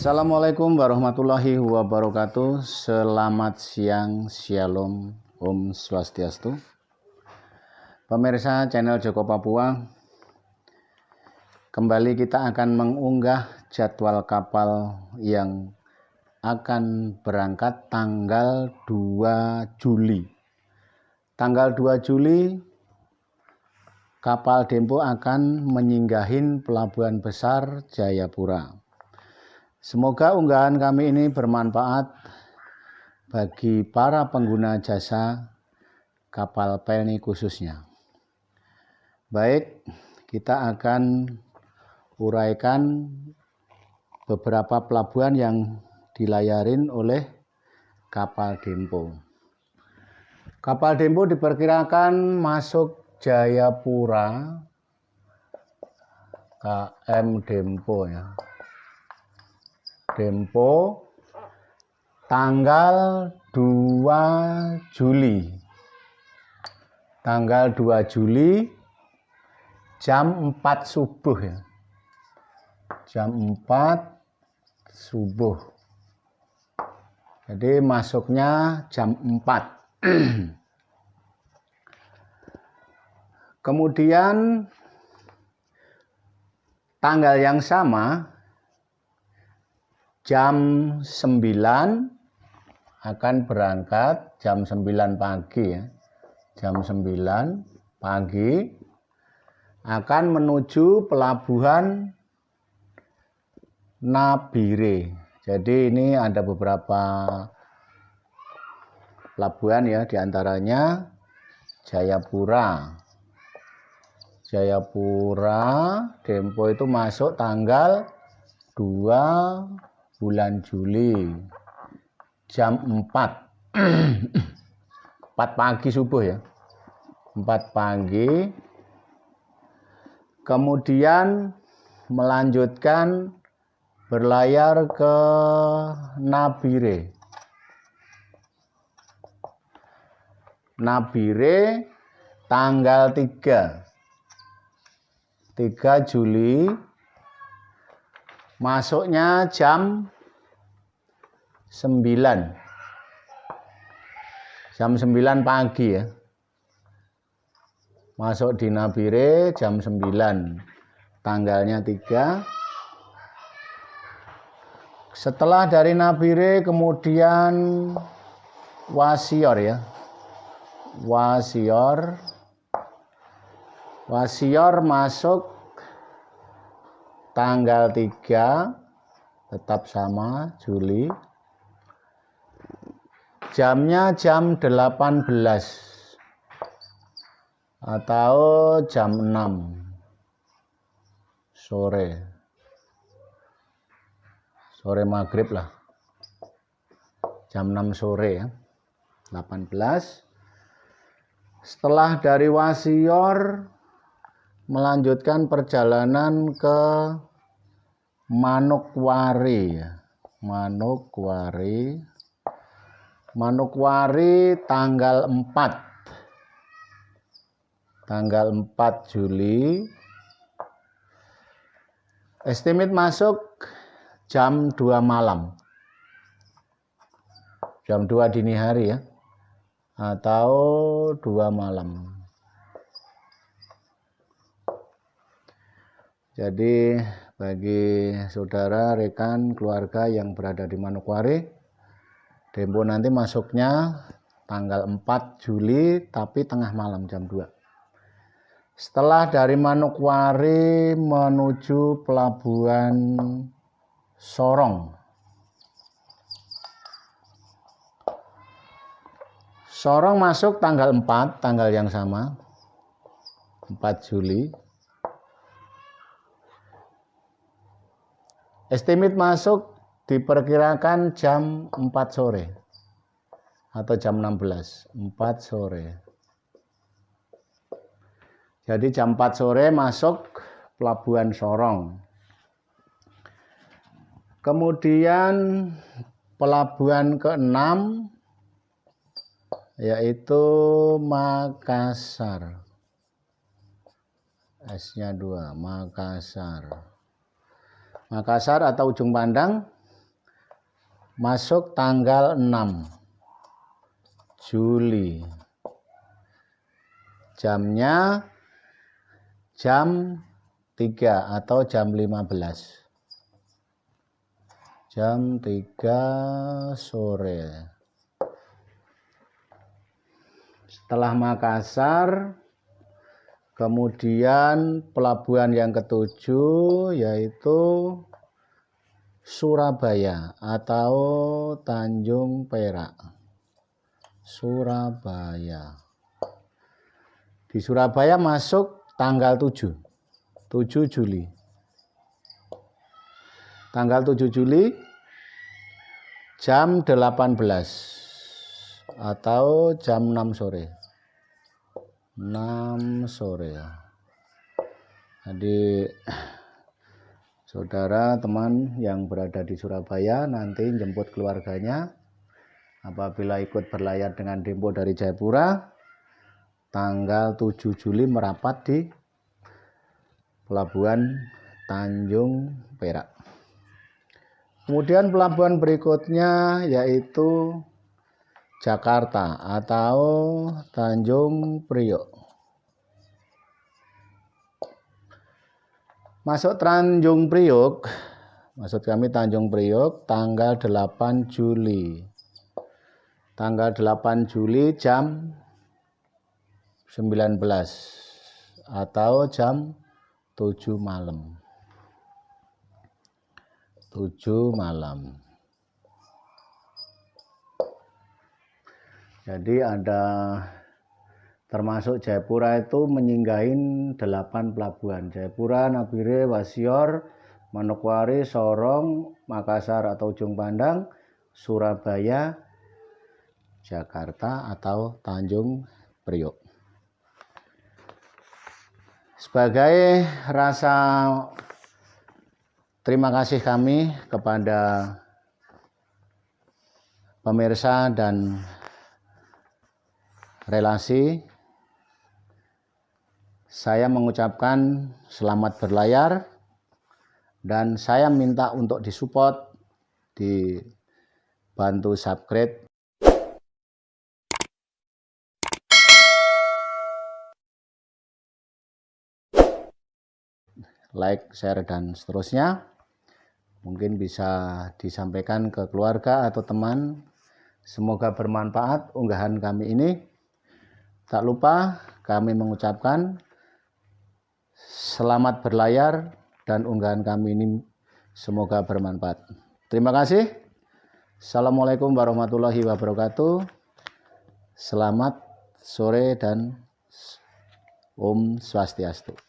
Assalamualaikum warahmatullahi wabarakatuh. Selamat siang, shalom, om swastiastu. Pemirsa channel Joko Papua, kembali kita akan mengunggah jadwal kapal yang akan berangkat tanggal 2 Juli. Tanggal 2 Juli kapal Dempo akan menyinggahin pelabuhan besar Jayapura. Semoga unggahan kami ini bermanfaat bagi para pengguna jasa kapal Pelni khususnya. Baik, kita akan uraikan beberapa pelabuhan yang dilayarin oleh kapal Dempo. Kapal Dempo diperkirakan masuk Jayapura, KM Dempo ya. Dempo tanggal 2 Juli. Tanggal 2 Juli jam 4 subuh ya. Jam 4 subuh. Jadi masuknya jam 4. Kemudian tanggal yang sama jam 9 akan berangkat, jam 9 pagi ya. Jam 9 pagi akan menuju pelabuhan Nabire. Jadi ini ada beberapa pelabuhan ya, diantaranya Jayapura. Jayapura Dempo itu masuk tanggal 2 bulan Juli jam 4 4 pagi subuh ya, 4 pagi. Kemudian melanjutkan berlayar ke Nabire. Nabire tanggal 3 Juli masuknya jam 9. Jam 9 pagi ya. Masuk di Nabire jam 9. Tanggalnya 3. Setelah dari Nabire kemudian Wasior ya. Wasior masuk tanggal 3, tetap sama Juli. Jamnya jam 18 atau jam 6 sore. Sore maghrib lah. Jam 6 sore ya. 18. Setelah dari Wasior melanjutkan perjalanan ke Manokwari ya. Manokwari tanggal 4 Juli. Estimate masuk jam 2 malam. Jam 2 dini hari ya. Atau 2 malam. Jadi bagi saudara, rekan, keluarga yang berada di Manokwari, Dempo nanti masuknya tanggal 4 Juli tapi tengah malam jam 2. Setelah dari Manokwari menuju pelabuhan Sorong. Sorong masuk tanggal 4, tanggal yang sama, 4 Juli. Estimate masuk diperkirakan jam 4 sore atau jam 16, 4 sore. Jadi jam 4 sore masuk pelabuhan Sorong. Kemudian pelabuhan ke-6 yaitu Makassar. S-nya 2, Makassar. Makassar atau Ujung Pandang masuk tanggal 6 Juli. Jamnya jam 3 atau jam 15. Jam 3 sore. Setelah Makassar, kemudian pelabuhan yang ketujuh yaitu Surabaya atau Tanjung Perak. Surabaya. Di Surabaya masuk tanggal 7 Juli. Tanggal 7 Juli jam 18 atau jam 6 sore. 6 sore. Jadi saudara teman yang berada di Surabaya nanti jemput keluarganya apabila ikut berlayar dengan Dempo dari Jayapura, tanggal 7 Juli merapat di Pelabuhan Tanjung Perak. Kemudian pelabuhan berikutnya yaitu Jakarta atau Tanjung Priok. Masuk Tanjung Priok, maksud kami Tanjung Priok tanggal 8 Juli. Tanggal 8 Juli jam 19 atau jam 7 malam. 7 malam. Jadi ada termasuk Jayapura itu menyinggahin 8 pelabuhan. Jayapura, Nabire, Wasior, Manokwari, Sorong, Makassar atau Ujung Pandang, Surabaya, Jakarta atau Tanjung Priok. Sebagai rasa terima kasih kami kepada pemirsa dan relasi, saya mengucapkan selamat berlayar dan saya minta untuk disupport, dibantu subscribe, like, share, dan seterusnya. Mungkin bisa disampaikan ke keluarga atau teman. Semoga bermanfaat unggahan kami ini. Tak lupa kami mengucapkan selamat berlayar dan unggahan kami ini semoga bermanfaat. Terima kasih. Assalamualaikum warahmatullahi wabarakatuh. Selamat sore dan Om Swastiastu.